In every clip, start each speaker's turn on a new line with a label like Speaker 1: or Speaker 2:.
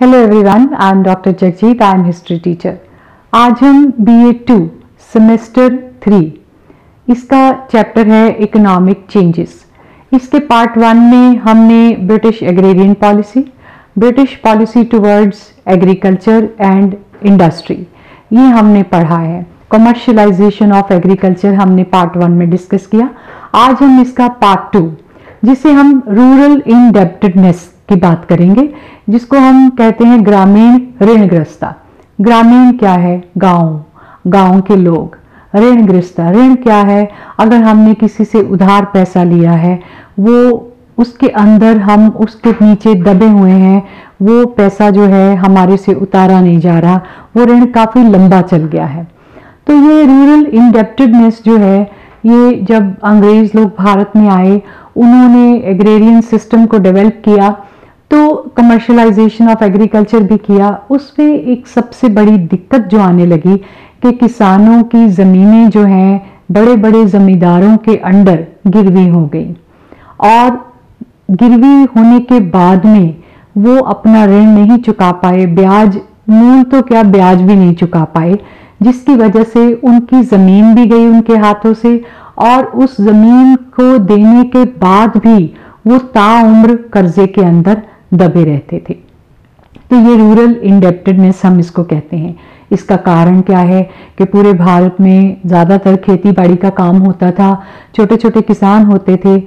Speaker 1: Hello everyone, I am doctor Jagjit, I am history teacher. आज हम BA 2 semester 3 इसका chapter है इकोनॉमिक चेंजेस। इसके पार्ट 1 में हमने British agrarian policy, British policy towards agriculture and industry, ये हमने पढ़ा है। कमर्शियलाइजेशन ऑफ एग्रीकल्चर हमने पार्ट 1 में डिस्कस किया। आज हम इसका पार्ट 2 जिसे हम रूरल इंडेप्टेडनेस की बात करेंगे, जिसको हम कहते हैं ग्रामीण ऋणग्रस्ता। ग्रामीण क्या है? गांव के लोग। ऋणग्रस्ता, ऋण क्या है? अगर हमने किसी से उधार पैसा लिया है, वो उसके अंदर हम उसके नीचे दबे हुए हैं, वो पैसा जो है हमारे से उतारा नहीं जा रहा, वो ऋण काफी लंबा चल गया है। तो ये रूरल इंडेप्टेडनेस जो है, ये जब अंग्रेज लोग भारत में आए, उन्होंने एग्रेरियन सिस्टम को डेवलप किया, तो कमर्शियलाइजेशन ऑफ एग्रीकल्चर भी किया। उसमें एक सबसे बड़ी दिक्कत जो आने लगी कि किसानों की ज़मीनें जो हैं बड़े बड़े ज़मींदारों के अंडर गिरवी हो गई, और गिरवी होने के बाद में वो अपना ऋण नहीं चुका पाए, ब्याज, मूल तो क्या ब्याज भी नहीं चुका पाए, जिसकी वजह से उनकी ज़मीन भी गई उनके हाथों से, और उस ज़मीन को देने के बाद भी वो ताउम्र कर्जे के अंदर दबे रहते थे। तो ये रूरल इंडेप्टेडनेस हम इसको कहते हैं। इसका कारण क्या है कि पूरे भारत में ज़्यादातर खेती बाड़ी का काम होता था, छोटे छोटे किसान होते थे।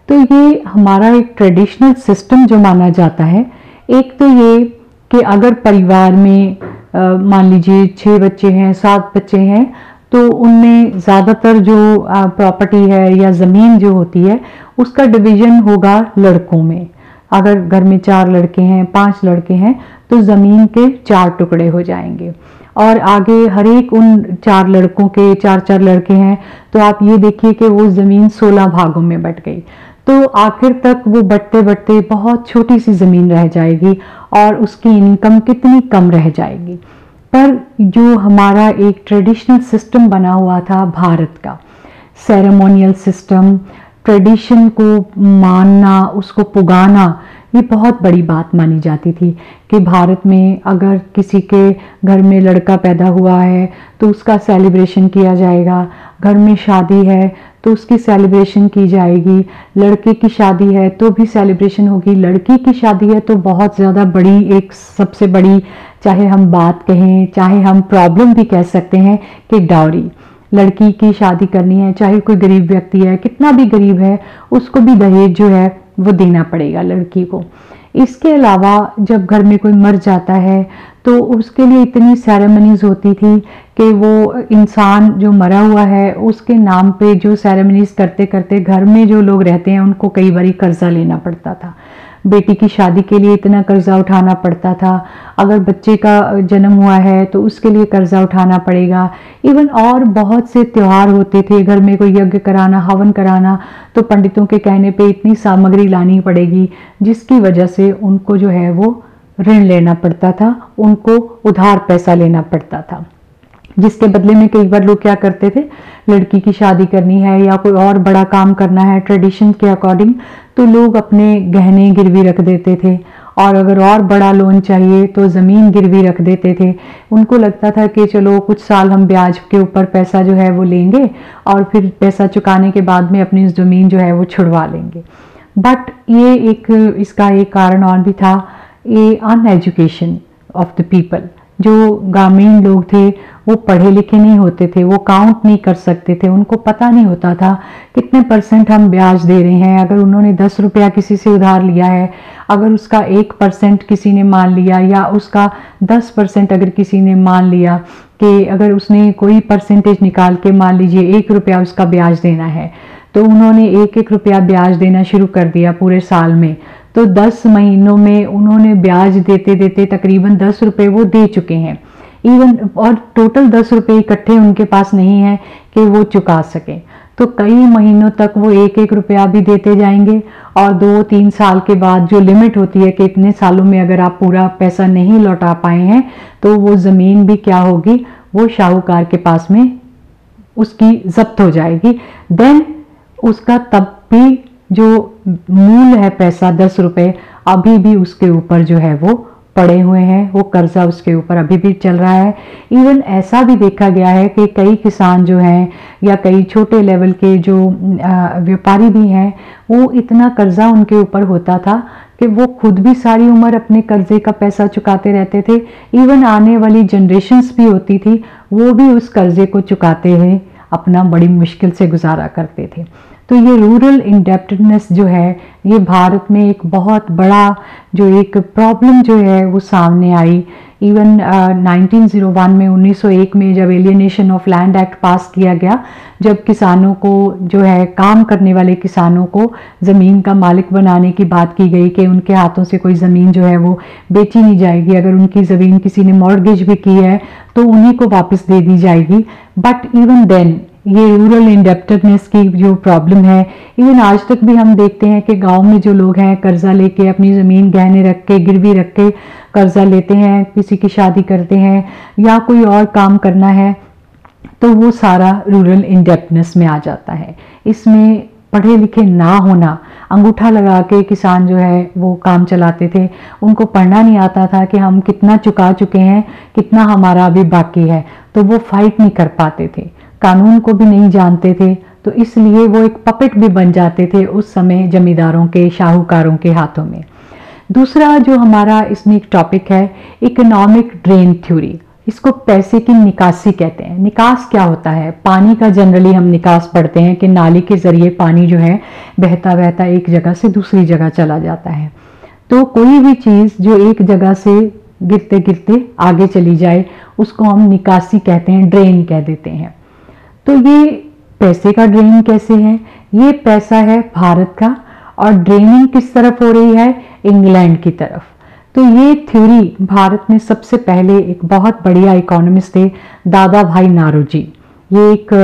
Speaker 1: तो ये हमारा एक ट्रेडिशनल सिस्टम जो माना जाता है, एक तो ये कि अगर परिवार में मान लीजिए 6 बच्चे हैं, 7 बच्चे हैं, तो उनमें ज़्यादातर जो प्रॉपर्टी है या ज़मीन जो होती है, उसका डिवीज़न होगा लड़कों में। अगर घर में 4 लड़के हैं, 5 लड़के हैं, तो ज़मीन के 4 टुकड़े हो जाएंगे, और आगे हर एक उन 4 लड़कों के 4-4 लड़के हैं, तो आप ये देखिए कि वो ज़मीन 16 भागों में बट गई। तो आखिर तक वो बढ़ते बढ़ते बहुत छोटी सी ज़मीन रह जाएगी, और उसकी इनकम कितनी कम रह जाएगी। पर जो हमारा एक ट्रेडिशनल सिस्टम बना हुआ था भारत का, सेरेमोनियल सिस्टम, ट्रेडिशन को मानना, उसको पुगाना, ये बहुत बड़ी बात मानी जाती थी कि भारत में अगर किसी के घर में लड़का पैदा हुआ है तो उसका सेलिब्रेशन किया जाएगा, घर में शादी है तो उसकी सेलिब्रेशन की जाएगी, लड़के की शादी है तो भी सेलिब्रेशन होगी, लड़की की शादी है तो बहुत ज़्यादा बड़ी, एक सबसे बड़ी, चाहे हम बात कहें, चाहे हम प्रॉब्लम भी कह सकते हैं कि डाउरी। लड़की की शादी करनी है, चाहे कोई गरीब व्यक्ति है, कितना भी गरीब है, उसको भी दहेज जो है वो देना पड़ेगा लड़की को। इसके अलावा जब घर में कोई मर जाता है तो उसके लिए इतनी सेरेमनीज होती थी कि वो इंसान जो मरा हुआ है उसके नाम पे जो सेरेमनीज करते करते घर में जो लोग रहते हैं उनको कई बारी कर्जा लेना पड़ता था। बेटी की शादी के लिए इतना कर्जा उठाना पड़ता था, अगर बच्चे का जन्म हुआ है तो उसके लिए कर्जा उठाना पड़ेगा। इवन और बहुत से त्यौहार होते थे, घर में कोई यज्ञ कराना, हवन कराना, तो पंडितों के कहने पे इतनी सामग्री लानी पड़ेगी, जिसकी वजह से उनको जो है वो ऋण लेना पड़ता था, उनको उधार पैसा लेना पड़ता था, जिसके बदले में कई बार लोग क्या करते थे, लड़की की शादी करनी है या कोई और बड़ा काम करना है ट्रेडिशन के अकॉर्डिंग, तो लोग अपने गहने गिरवी रख देते थे, और अगर और बड़ा लोन चाहिए तो ज़मीन गिरवी रख देते थे। उनको लगता था कि चलो कुछ साल हम ब्याज के ऊपर पैसा जो है वो लेंगे, और फिर पैसा चुकाने के बाद में अपनी ज़मीन जो है वो छुड़वा लेंगे। बट ये एक इसका एक कारण और भी था, ये अनएजुकेशन ऑफ द पीपल। जो ग्रामीण लोग थे वो पढ़े लिखे नहीं होते थे, वो काउंट नहीं कर सकते थे, उनको पता नहीं होता था कितने % हम ब्याज दे रहे हैं। अगर उन्होंने 10 रुपया किसी से उधार लिया है, अगर उसका 1% किसी ने मान लिया, या उसका 10% अगर किसी ने मान लिया, कि अगर उसने कोई परसेंटेज निकाल के मान लीजिए 1 रुपया उसका ब्याज देना है, तो उन्होंने 1-1 रुपया ब्याज देना शुरू कर दिया पूरे साल में, तो 10 महीनों में उन्होंने ब्याज देते देते तकरीबन 10 रुपये वो दे चुके हैं इवन, और टोटल 10 रुपये इकट्ठे उनके पास नहीं है कि वो चुका सके। तो कई महीनों तक वो 1-1 रुपया भी देते जाएंगे, और 2-3 साल के बाद जो लिमिट होती है कि इतने सालों में अगर आप पूरा पैसा नहीं लौटा पाए हैं तो वो ज़मीन भी क्या होगी, वो शाहूकार के पास में उसकी जब्त हो जाएगी। देन उसका तब भी जो मूल है पैसा 10 रुपये, अभी भी उसके ऊपर जो है वो पड़े हुए हैं, वो कर्जा उसके ऊपर अभी भी चल रहा है। इवन ऐसा भी देखा गया है कि कई किसान जो हैं या कई छोटे लेवल के जो व्यापारी भी हैं, वो इतना कर्जा उनके ऊपर होता था कि वो खुद भी सारी उम्र अपने कर्जे का पैसा चुकाते रहते थे। इवन आने वाली जनरेशन्स भी होती थी, वो भी उस कर्जे को चुकाते हुए अपना बड़ी मुश्किल से गुजारा करते थे। तो ये रूरल इंडेप्टेडनेस जो है, ये भारत में एक बहुत बड़ा जो एक प्रॉब्लम जो है वो सामने आई। इवन 1901 में 1901 में जब एलियनेशन ऑफ लैंड एक्ट पास किया गया, जब किसानों को जो है काम करने वाले किसानों को ज़मीन का मालिक बनाने की बात की गई कि उनके हाथों से कोई ज़मीन जो है वो बेची नहीं जाएगी, अगर उनकी ज़मीन किसी ने मॉर्गेज भी की है तो उन्हीं को वापस दे दी जाएगी। बट इवन देन ये रूरल इंडेप्टेडनेस की जो प्रॉब्लम है, इवन आज तक भी हम देखते हैं कि गांव में जो लोग हैं कर्जा लेके अपनी ज़मीन गहने रख के गिरवी रख के कर्जा लेते हैं, किसी की शादी करते हैं या कोई और काम करना है, तो वो सारा रूरल इंडेप्टेडनेस में आ जाता है। इसमें पढ़े लिखे ना होना, अंगूठा लगा के किसान जो है वो काम चलाते थे, उनको पढ़ना नहीं आता था कि हम कितना चुका चुके हैं, कितना हमारा अभी बाकी है, तो वो फाइट नहीं कर पाते थे, कानून को भी नहीं जानते थे, तो इसलिए वो एक पपेट भी बन जाते थे उस समय जमींदारों के, शाहूकारों के हाथों में। दूसरा जो हमारा इसमें एक टॉपिक है, इकोनॉमिक ड्रेन थ्योरी। इसको पैसे की निकासी कहते हैं। निकास क्या होता है? पानी का जनरली हम निकास पढ़ते हैं कि नाली के जरिए पानी जो है बहता बहता एक जगह से दूसरी जगह चला जाता है। तो कोई भी चीज़ जो एक जगह से गिरते गिरते आगे चली जाए उसको हम निकासी कहते हैं, ड्रेन कह देते हैं। तो ये पैसे का ड्रेन कैसे है? ये पैसा है भारत का और ड्रेनिंग किस तरफ हो रही है? इंग्लैंड की तरफ। तो ये थ्योरी भारत में सबसे पहले एक बहुत बढ़िया इकोनॉमिस्ट थे, दादा भाई नारोजी। ये एक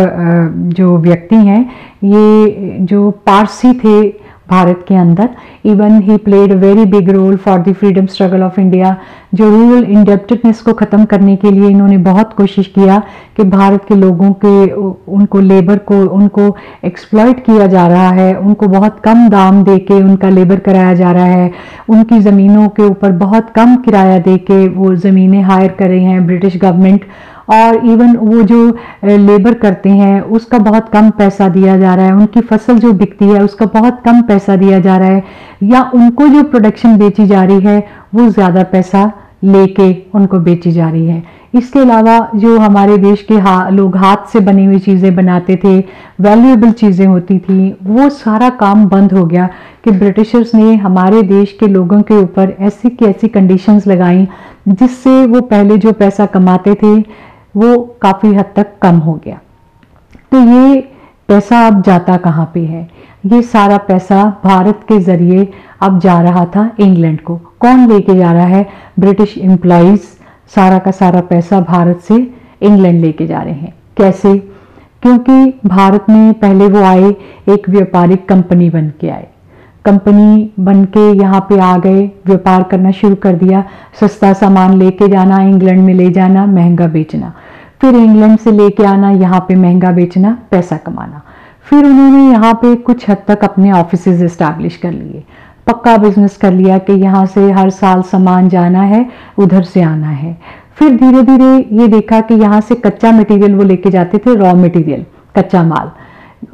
Speaker 1: जो व्यक्ति हैं, ये जो पारसी थे भारत के अंदर, even he played very big role for the freedom struggle of India. जो रूरल इंडेप्टेडनेस को ख़त्म करने के लिए इन्होंने बहुत कोशिश किया कि भारत के लोगों के उनको लेबर को उनको एक्सप्लॉइट किया जा रहा है, उनको बहुत कम दाम दे के उनका लेबर कराया जा रहा है, उनकी ज़मीनों के ऊपर बहुत कम किराया दे के वो ज़मीनें हायर कर रही हैं ब्रिटिश गवर्नमेंट, और इवन वो जो लेबर करते हैं उसका बहुत कम पैसा दिया जा रहा है, उनकी फसल जो बिकती है उसका बहुत कम पैसा दिया जा रहा है, या उनको जो प्रोडक्शन बेची जा रही है वो ज़्यादा पैसा लेके उनको बेची जा रही है। इसके अलावा जो हमारे देश के लोग हाथ से बनी हुई चीज़ें बनाते थे, वैल्यूएबल चीज़ें होती थी, वो सारा काम बंद हो गया कि ब्रिटिशर्स ने हमारे देश के लोगों के ऊपर ऐसी की ऐसी कंडीशंस लगाई जिससे वो पहले जो पैसा कमाते थे वो काफ़ी हद तक कम हो गया। तो ये पैसा अब जाता कहाँ पे है? ये सारा पैसा भारत के ज़रिए अब जा रहा था इंग्लैंड को। कौन लेके जा रहा है? ब्रिटिश एम्प्लॉइज़ सारा का सारा पैसा भारत से इंग्लैंड लेके जा रहे हैं। कैसे? क्योंकि भारत में पहले वो आए, एक व्यापारिक कंपनी बन के आए, कंपनी बन के यहाँ पे आ गए, व्यापार करना शुरू कर दिया, सस्ता सामान लेके जाना, इंग्लैंड में ले जाना, महंगा बेचना, फिर इंग्लैंड से लेके आना, यहाँ पे महंगा बेचना, पैसा कमाना। फिर उन्होंने यहाँ पे कुछ हद तक अपने ऑफिसेज इस्टेब्लिश कर लिए, पक्का बिजनेस कर लिया कि यहाँ से हर साल सामान जाना है, उधर से आना है। फिर धीरे धीरे ये देखा कि यहाँ से कच्चा मटेरियल वो लेके जाते थे, रॉ मटेरियल, कच्चा माल,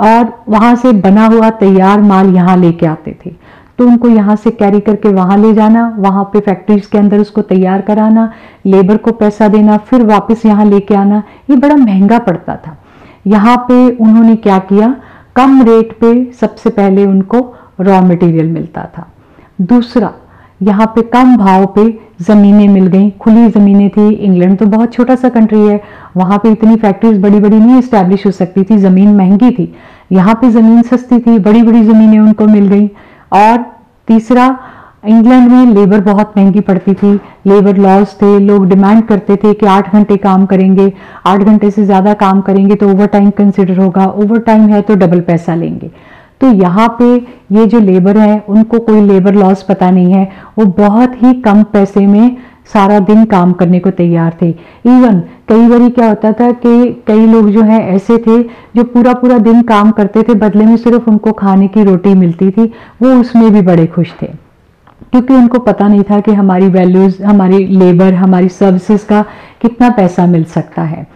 Speaker 1: और वहाँ से बना हुआ तैयार माल यहाँ लेके आते थे, तो उनको यहाँ से कैरी करके वहाँ ले जाना, वहाँ पे फैक्ट्रीज के अंदर उसको तैयार कराना, लेबर को पैसा देना, फिर वापस यहाँ लेके आना, ये बड़ा महंगा पड़ता था। यहाँ पे उन्होंने क्या किया, कम रेट पे सबसे पहले उनको रॉ मटेरियल मिलता था। दूसरा, यहाँ पे कम भाव पे ज़मीनें मिल गई, खुली ज़मीनें थी। इंग्लैंड तो बहुत छोटा सा कंट्री है, वहाँ पे इतनी फैक्ट्रीज बड़ी बड़ी नहीं इस्टेब्लिश हो सकती थी, ज़मीन महंगी थी। यहाँ पे ज़मीन सस्ती थी, बड़ी बड़ी ज़मीनें उनको मिल गई। और तीसरा, इंग्लैंड में लेबर बहुत महंगी पड़ती थी, लेबर लॉस थे, लोग डिमांड करते थे कि 8 घंटे काम करेंगे, 8 घंटे से ज़्यादा काम करेंगे तो ओवर टाइम कंसिडर होगा, ओवर टाइम है तो डबल पैसा लेंगे। तो यहाँ पे ये जो लेबर है उनको कोई लेबर लॉस पता नहीं है, वो बहुत ही कम पैसे में सारा दिन काम करने को तैयार थे। इवन कई बार क्या होता था कि कई लोग जो हैं ऐसे थे जो पूरा पूरा दिन काम करते थे, बदले में सिर्फ उनको खाने की रोटी मिलती थी, वो उसमें भी बड़े खुश थे। क्योंकि उनको पता नहीं था कि हमारी वैल्यूज, हमारी लेबर, हमारी सर्विसेज का कितना पैसा मिल सकता है।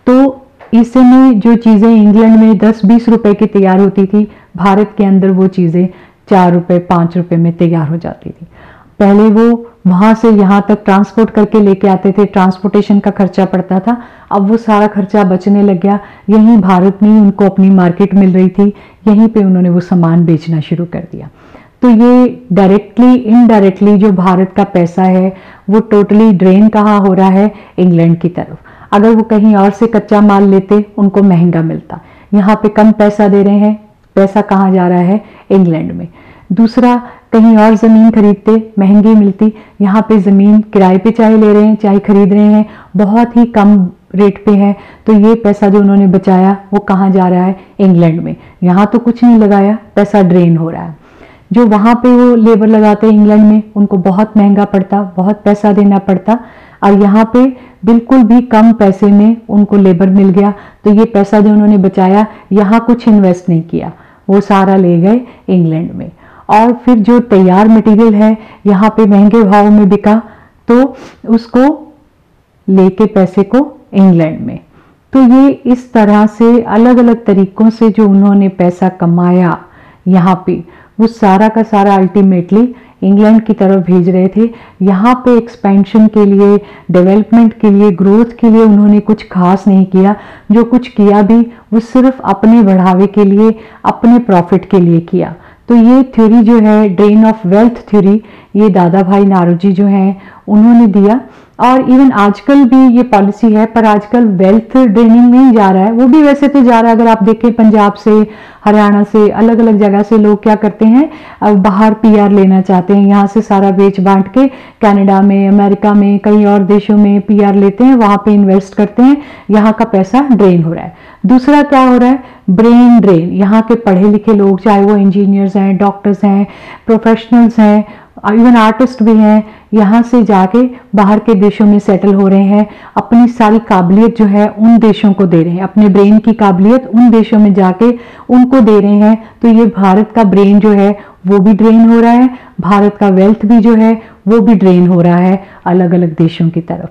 Speaker 1: तो इस समय जो चीज़ें इंग्लैंड में 10-20 रुपए की तैयार होती थी, भारत के अंदर वो चीज़ें 4 रुपए 5 रुपए में तैयार हो जाती थी। पहले वो वहाँ से यहाँ तक ट्रांसपोर्ट करके लेके आते थे, ट्रांसपोर्टेशन का खर्चा पड़ता था। अब वो सारा खर्चा बचने लग गया, यहीं भारत में ही उनको अपनी मार्केट मिल रही थी, यहीं पे उन्होंने वो सामान बेचना शुरू कर दिया। तो ये डायरेक्टली इनडायरेक्टली जो भारत का पैसा है वो टोटली ड्रेन कहाँ हो रहा है, इंग्लैंड की तरफ। अगर वो कहीं और से कच्चा माल लेते उनको महंगा मिलता, यहाँ पे कम पैसा दे रहे हैं, पैसा कहाँ जा रहा है, इंग्लैंड में। दूसरा, कहीं और ज़मीन खरीदते महंगी मिलती, यहाँ पे ज़मीन किराए पे चाहे ले रहे हैं चाहे खरीद रहे हैं, बहुत ही कम रेट पे है। तो ये पैसा जो उन्होंने बचाया वो कहाँ जा रहा है, इंग्लैंड में। यहाँ तो कुछ नहीं लगाया, पैसा ड्रेन हो रहा है। जो वहाँ पे वो लेबर लगाते हैं इंग्लैंड में, उनको बहुत महंगा पड़ता, बहुत पैसा देना पड़ता, और यहाँ पे बिल्कुल भी कम पैसे में उनको लेबर मिल गया। तो ये पैसा जो उन्होंने बचाया, यहाँ कुछ इन्वेस्ट नहीं किया, वो सारा ले गए इंग्लैंड में। और फिर जो तैयार मटेरियल है यहाँ पे महंगे भाव में बिका, तो उसको लेके पैसे को इंग्लैंड में। तो ये इस तरह से अलग अलग तरीकों से जो उन्होंने पैसा कमाया यहाँ पे, वो सारा का सारा अल्टीमेटली इंग्लैंड की तरफ भेज रहे थे। यहाँ पे एक्सपेंशन के लिए, डेवलपमेंट के लिए, ग्रोथ के लिए उन्होंने कुछ खास नहीं किया। जो कुछ किया भी वो सिर्फ अपने बढ़ावे के लिए, अपने प्रॉफिट के लिए किया। तो ये थ्योरी जो है, ड्रेन ऑफ वेल्थ थ्योरी, ये दादा भाई नारोजी जो हैं उन्होंने दिया। और इवन आजकल भी ये पॉलिसी है, पर आजकल वेल्थ ड्रेनिंग नहीं जा रहा है, वो भी वैसे तो जा रहा है। अगर आप देखें पंजाब से, हरियाणा से, अलग अलग जगह से लोग क्या करते हैं, अब बाहर पीआर लेना चाहते हैं, यहाँ से सारा बेच बांट के कनाडा में, अमेरिका में, कई और देशों में पीआर लेते हैं, वहाँ पे इन्वेस्ट करते हैं, यहाँ का पैसा ड्रेन हो रहा है। दूसरा क्या हो रहा है, ब्रेन ड्रेन। यहाँ के पढ़े लिखे लोग, चाहे वो इंजीनियर्स हैं, डॉक्टर्स हैं, प्रोफेशनल्स हैं, इवन आर्टिस्ट भी हैं, यहाँ से जाके बाहर के देशों में सेटल हो रहे हैं, अपनी सारी काबिलियत जो है उन देशों को दे रहे हैं, अपने ब्रेन की काबिलियत उन देशों में जाके उनको दे रहे हैं। तो ये भारत का ब्रेन जो है वो भी ड्रेन हो रहा है, भारत का वेल्थ भी जो है वो भी ड्रेन हो रहा है अलग अलग देशों की तरफ।